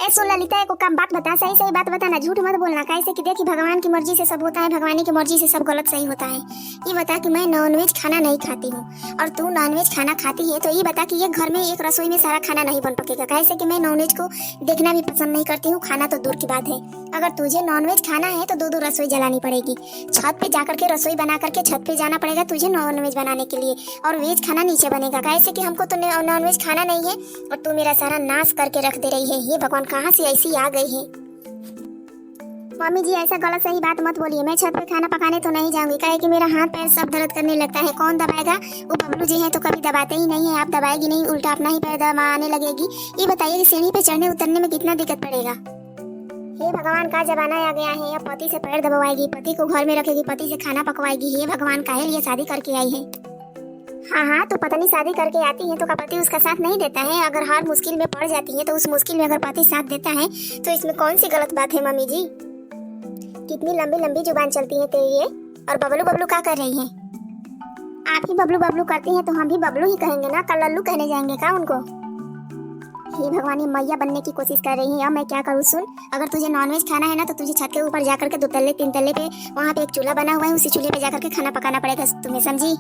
ए सुन ललिता, एक काम बात बता, सही सही बात बता ना, झूठ मत बोलना। कैसे कि देखी भगवान की मर्जी से सब होता है, भगवान की मर्जी से सब गलत सही होता है। ये बता कि मैं नॉनवेज खाना नहीं खाती हूँ और तू नॉनवेज खाना खाती है, तो ये बता कि ये घर में एक रसोई में सारा खाना नहीं बन पकेगा। कैसे कि मैं नॉनवेज को देखना भी पसंद नहीं करती हूँ, खाना तो दूर की बात है। अगर तुझे नॉनवेज खाना है तो दो दो रसोई जलानी पड़ेगी, छत पे जाकर के रसोई बना करके छत पे जाना पड़ेगा तुझे नॉनवेज बनाने के लिए, और वेज खाना नीचे बनेगा। कैसे कि हमको तो नॉनवेज खाना नहीं है और तू मेरा सारा नाश करके रख दे रही है। ये भगवान कहाँ से ऐसी आ गई है। मम्मी जी ऐसा गलत सही बात मत बोलिए, मैं छत पे खाना पकाने तो नहीं जाऊंगी, काहे कि मेरा हाथ पैर सब दर्द करने लगता है। कौन दबाएगा? वो बबलू जी हैं तो कभी दबाते ही नहीं है, आप दबाएगी नहीं, उल्टा अपना ही पैर दबाने लगेगी। ये बताइए कि सीढ़ी पे चढ़ने उतरने में कितना दिक्कत पड़ेगा। हे भगवान, का जमाना आ गया है। अब पति से पैर दबाएगी, पति को घर में रखेगी, पति से खाना पकवाएगी। हे भगवान, काहे लिए शादी करके आई है। हाँ, तो पत्नी शादी करके आती है तो का पति उसका साथ नहीं देता है? अगर हर मुश्किल में पड़ जाती है तो उस मुश्किल में अगर पति साथ देता है तो इसमें कौन सी गलत बात है? मम्मी जी कितनी लंबी लंबी जुबान चलती है तेरी ये। और बबलू बबलू क्या कर रही है? आप ही बबलू बबलू करती हैं तो हम भी बबलू ही कहेंगे ना, कल लल्लू कहने जाएंगे क्या उनको? हे भगवान, ये मैया बनने की कोशिश कर रही है। अब मैं क्या करूँ? सुन, अगर तुझे नॉनवेज खाना है ना तो तुझे छत के ऊपर जाकर के 2 तल्ले 3 तल्ले पे वहाँ पे एक चूल्हा बना हुआ है, उसी चूल्हे पे जाकर के खाना पकाना पड़ेगा तुम्हें, समझी?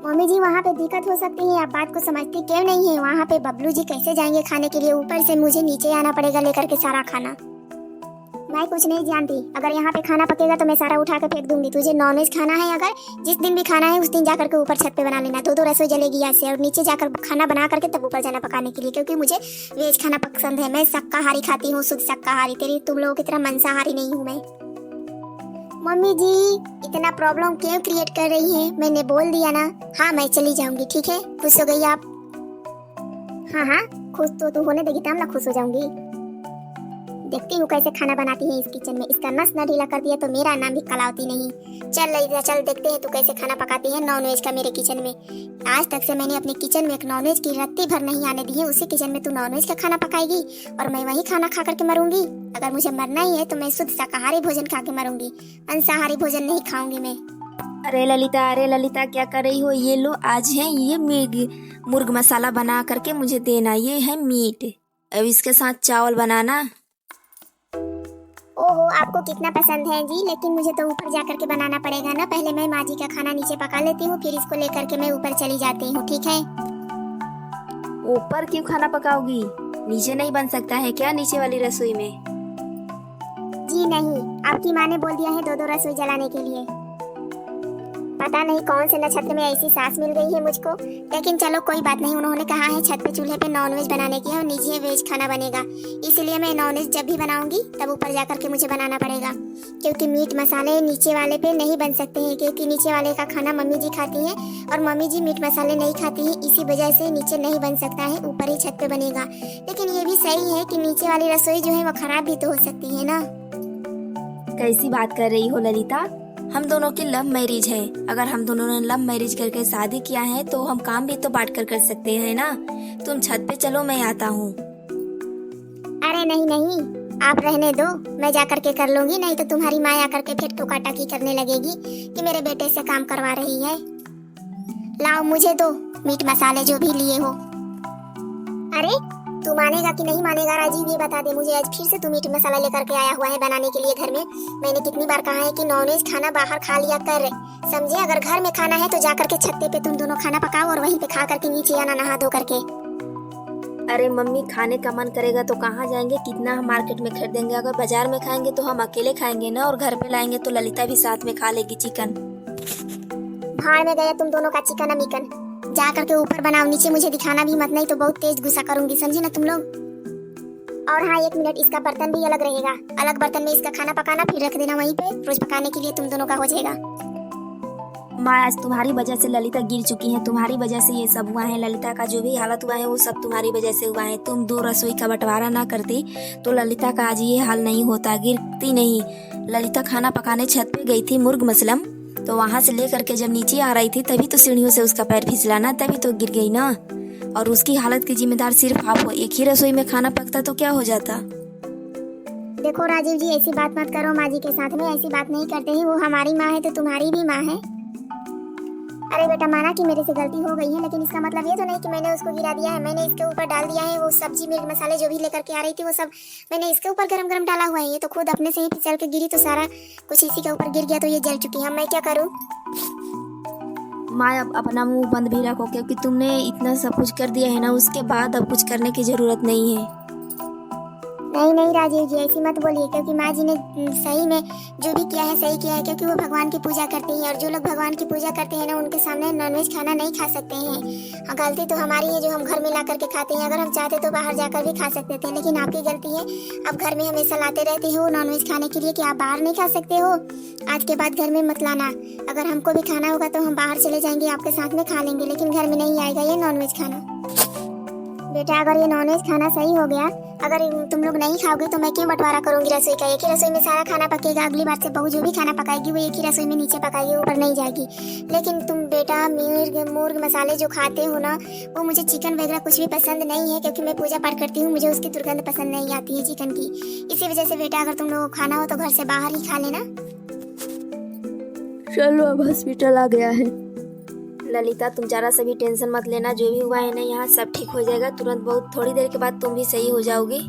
मम्मी जी वहाँ पे दिक्कत हो सकती है, आप बात को समझती क्यों नहीं है? वहाँ पे बबलू जी कैसे जाएंगे खाने के लिए? ऊपर से मुझे नीचे आना पड़ेगा लेकर के सारा खाना। मैं कुछ नहीं जानती, अगर यहाँ पे खाना पकेगा तो मैं सारा उठा के फेंक दूंगी। तुझे नॉनवेज खाना है, अगर जिस दिन भी खाना है उस दिन जाकर के ऊपर छत पे बना लेना, 2 रसोई जलेगी ऐसे, और नीचे जाकर खाना बना करके तब ऊपर जाना पकाने के लिए, क्योंकि मुझे वेज खाना पसंद है। मैं शाकाहारी खाती हूँ, शुद्ध शाकाहारी। तेरी तुम लोगों की तरह मांसाहारी नहीं हूँ मैं। मम्मी जी इतना प्रॉब्लम क्यों क्रिएट कर रही है? मैंने बोल दिया ना। हाँ मैं चली जाऊंगी, ठीक है? खुश हो गई आप? हाँ, खुश तो तू होने देगी तब ना खुश हो जाऊंगी। देखती हूँ कैसे खाना बनाती है इस किचन में। इसका नस न ढीला कर दिया तो मेरा नाम भी कलावती नहीं। चल ललिता चल, देखते हैं तू कैसे खाना पकाती है नॉनवेज का मेरे किचन में। आज तक से मैंने अपने किचन में एक नॉनवेज की रत्ती भर नहीं आने दी है, उसी किचन में तू नॉनवेज का खाना पकाएगी और मैं वही खाना खा करके मरूंगी। अगर मुझे मरना ही है तो मैं शुद्ध शाकाहारी भोजन खा के मरूंगी, मांसाहारी भोजन नहीं खाऊंगी मैं। अरे ललिता क्या कर रही हो? ये लो, आज है ये मुर्ग मसाला बना करके मुझे देना। ये है मीट, अब इसके साथ चावल बनाना। ओहो, आपको कितना पसंद है जी, लेकिन मुझे तो ऊपर जाकर के बनाना पड़ेगा ना। पहले मैं माँ जी का खाना नीचे पका लेती हूँ, फिर इसको लेकर के मैं ऊपर चली जाती हूँ, ठीक है? ऊपर क्यों खाना पकाओगी? नीचे नहीं बन सकता है क्या, नीचे वाली रसोई में? जी नहीं, आपकी माँ ने बोल दिया है 2 रसोई जलाने के लिए। पता नहीं कौन से नक्षत्र में ऐसी सांस मिल गई है मुझको, लेकिन चलो कोई बात नहीं। उन्होंने कहा है छत पे चूल्हे पे नॉनवेज बनाने की है और नीचे वेज खाना बनेगा, इसीलिए मैं नॉनवेज जब भी बनाऊंगी तब ऊपर जाकर के मुझे बनाना पड़ेगा, क्योंकि मीट मसाले नीचे वाले पे नहीं बन सकते हैं, क्योंकि नीचे वाले का खाना मम्मी जी खाती है और मम्मी जी मीट मसाले नहीं खाती है, इसी वजह से नीचे नहीं बन सकता है, ऊपर ही छत पे बनेगा। लेकिन ये भी सही है कि नीचे वाली रसोई जो है वो खराब भी तो हो सकती है ना। कैसी बात कर रही हो ललिता? हम दोनों की लव मैरिज है। अगर हम दोनों ने लव मैरिज करके शादी किया है तो हम काम भी तो बांट कर सकते हैं ना। तुम छत पे चलो, मैं आता हूँ। अरे नहीं, आप रहने दो, मैं जाकर के कर लूंगी। नहीं तो तुम्हारी माँ आकर के फिर टोका टाकी करने लगेगी कि मेरे बेटे से काम करवा रही है। लाओ मुझे दो मीट मसाले जो भी लिए हो। अरे तू मानेगा कि नहीं मानेगा राजीव, ये बता दे मुझे। आज फिर से तू मीट मसाला लेकर के आया हुआ है बनाने के लिए घर में। मैंने कितनी बार कहा है कि नॉनवेज खाना बाहर खा लिया कर, समझे? अगर घर में खाना है तो जाकर के छत्ते पे तुम दोनों खाना पकाओ और वहीं पे खा करके नीचे आना नहा धो करके। अरे मम्मी, खाने का मन करेगा तो कहाँ जाएंगे? कितना हम मार्केट में खरीदेंगे? अगर बाजार में खाएंगे तो हम अकेले खाएंगे ना, और घर पे लाएंगे तो ललिता भी साथ में खा लेगी चिकन। भाड़ में गया तुम दोनों का चिकन अमिकन। जा करके ऊपर बनाओ, नीचे मुझे दिखाना भी मत, नहीं तो बहुत तेज गुस्सा करूंगी, समझे ना तुम लोग? और हाँ 1 मिनट, इसका बर्तन भी अलग रहेगा, अलग बर्तन में इसका खाना पकाना, फिर रख देना वहीं पे, रोज पकाने के लिए तुम दोनों का हो जाएगा। माँ, आज तुम्हारी वजह से ललिता गिर चुकी है, तुम्हारी वजह से ये सब हुआ है। ललिता का जो भी हालत हुआ है वो सब तुम्हारी वजह से हुआ है। तुम 2 रसोई का बंटवारा ना करती तो ललिता का आज ये हाल नहीं होता, गिरती नहीं। ललिता खाना पकाने छत पे गई थी मुर्ग मसलम, तो वहां से लेकर के जब नीचे आ रही थी तभी तो सीढ़ियों से उसका पैर फिसला ना, तभी तो गिर गई ना। और उसकी हालत की जिम्मेदार सिर्फ आप हो। एक ही रसोई में खाना पकता तो क्या हो जाता। देखो राजीव जी, ऐसी बात मत करो। माँ जी के साथ में ऐसी बात नहीं करते हैं, वो हमारी माँ है तो तुम्हारी भी माँ है। अरे बेटा, माना कि मेरे से गलती हो गई है, लेकिन इसका मतलब ये तो नहीं कि मैंने उसको गिरा दिया है। मैंने इसके ऊपर डाल दिया है वो सब्जी मिर्च मसाले जो भी लेकर के आ रही थी वो सब मैंने इसके ऊपर गरम गरम डाला हुआ है। ये तो खुद अपने से ही फिसल के गिरी तो सारा कुछ इसी के ऊपर गिर गया, तो ये जल चुकी है। अब मैं क्या करूँ? माँ अब अपना मुंह बंद भी रखो, क्योंकि तुमने इतना सब कुछ कर दिया है ना, उसके बाद अब कुछ करने की जरूरत नहीं है। नहीं नहीं राजीव जी, ऐसी मत बोलिए, क्योंकि माँ जी ने सही में जो भी किया है सही किया है, क्योंकि वो भगवान की पूजा करती हैं और जो लोग भगवान की पूजा करते हैं ना उनके सामने नॉनवेज खाना नहीं खा सकते हैं। गलती तो हमारी है जो हम घर में ला करके खाते हैं। अगर हम चाहते तो बाहर जाकर भी खा सकते थे, लेकिन आपकी गलती है आप घर में हमेशा लाते रहते हो नॉनवेज खाने के लिए कि आप बाहर नहीं खा सकते हो। आज के बाद घर में मत लाना। अगर हमको भी खाना होगा तो हम बाहर चले जाएंगे, आपके साथ में खा लेंगे, लेकिन घर में नहीं आएगा ये नॉनवेज खाना। बेटा, अगर ये नॉनवेज खाना सही हो गया, अगर तुम लोग नहीं खाओगे तो मैं क्यों बंटवारा करूंगी रसोई का? एक ही रसोई में सारा खाना पकेगा। अगली बार से बहू जो भी खाना पकाएगी वो एक ही रसोई में नीचे पकाएगी, ऊपर नहीं जाएगी। लेकिन तुम बेटा मुर्ग मसाले जो खाते हो ना, वो मुझे चिकन वगैरह कुछ भी पसंद नहीं है, क्योंकि मैं पूजा पाठ करती हूँ, मुझे उसकी दुर्गंध पसंद नहीं आती है चिकन की। इसी वजह से बेटा, अगर तुम लोगों को खाना हो तो घर से बाहर ही खा लेना। चलो अब हॉस्पिटल आ गया है। ललिता, तुम जरा सा भी टेंशन मत लेना, जो भी हुआ है ना यहाँ सब ठीक हो जाएगा तुरंत। बहुत थोड़ी देर के बाद तुम भी सही हो जाओगे।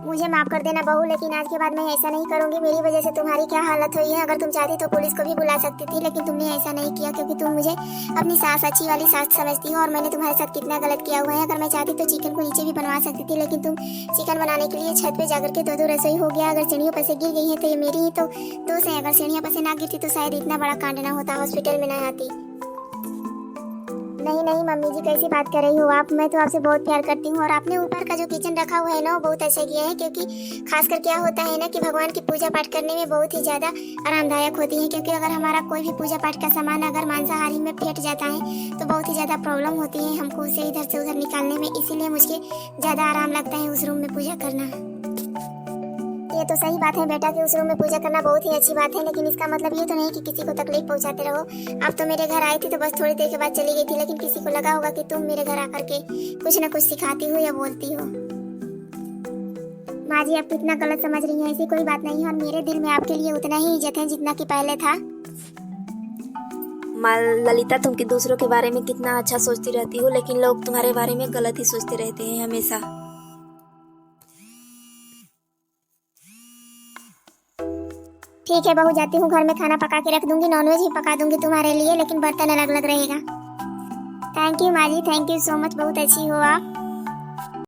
मुझे माफ कर देना बहू, लेकिन आज के बाद मैं ऐसा नहीं करूंगी। मेरी वजह से तुम्हारी क्या हालत हुई है। अगर तुम चाहती तो पुलिस को भी बुला सकती थी, लेकिन तुमने ऐसा नहीं किया, क्योंकि तुम मुझे अपनी सास अच्छी वाली सास समझती हो और मैंने तुम्हारे साथ कितना गलत किया हुआ है। अगर मैं चाहती तो चिकन को नीचे भी बनवा सकती थी, लेकिन तुम चिकन बनाने के लिए छत पे जाकर के दो रसोई हो गया। अगर सीढ़ियों पर से गिर गई है तो ये मेरी ही तो दोष है। अगर सीढ़ियों पर से ना गिरती तो शायद इतना बड़ा कांड ना होता, हॉस्पिटल में ना आती। नहीं नहीं मम्मी जी, कैसी बात कर रही हो आप? मैं तो आपसे बहुत प्यार करती हूँ। और आपने ऊपर का जो किचन रखा हुआ है ना वो बहुत अच्छा किया है, क्योंकि खासकर क्या होता है ना कि भगवान की पूजा पाठ करने में बहुत ही ज्यादा आरामदायक होती है। क्योंकि अगर हमारा कोई भी पूजा पाठ का सामान अगर मांसाहारी में फेंट जाता है तो बहुत ही ज्यादा प्रॉब्लम होती है हमको उसे इधर से उधर निकालने में। इसीलिए मुझे ज्यादा आराम लगता है उस रूम में पूजा करना। ये तो सही बात है बेटा कि उस रूम में पूजा करना बहुत ही अच्छी बात है, लेकिन इसका मतलब ये तो नहीं कि किसी को तकलीफ पहुंचाते रहो। आप तो मेरे घर आई थी तो बस थोड़ी देर के बाद चली गई थी, लेकिन किसी को लगा होगा कि तुम मेरे घर आकर के कुछ न कुछ सिखाती हो या बोलती हो। माँ जी, आप कितना गलत समझ रही हैं। ऐसी कोई बात नहीं है और मेरे दिल में आपके लिए उतना ही इज्जत है जितना कि पहले था। ललिता, तुम कि दूसरों के बारे में कितना अच्छा सोचती रहती हो, लेकिन लोग तुम्हारे बारे में गलत ही सोचते रहते हैं हमेशा। ठीक है बहू, जाती हूँ, घर में खाना पका के रख दूंगी, नॉनवेज ही पका दूंगी तुम्हारे लिए, लेकिन बर्तन अलग अलग रहेगा। थैंक यू माँ जी, थैंक यू सो मच, बहुत अच्छी हो आप।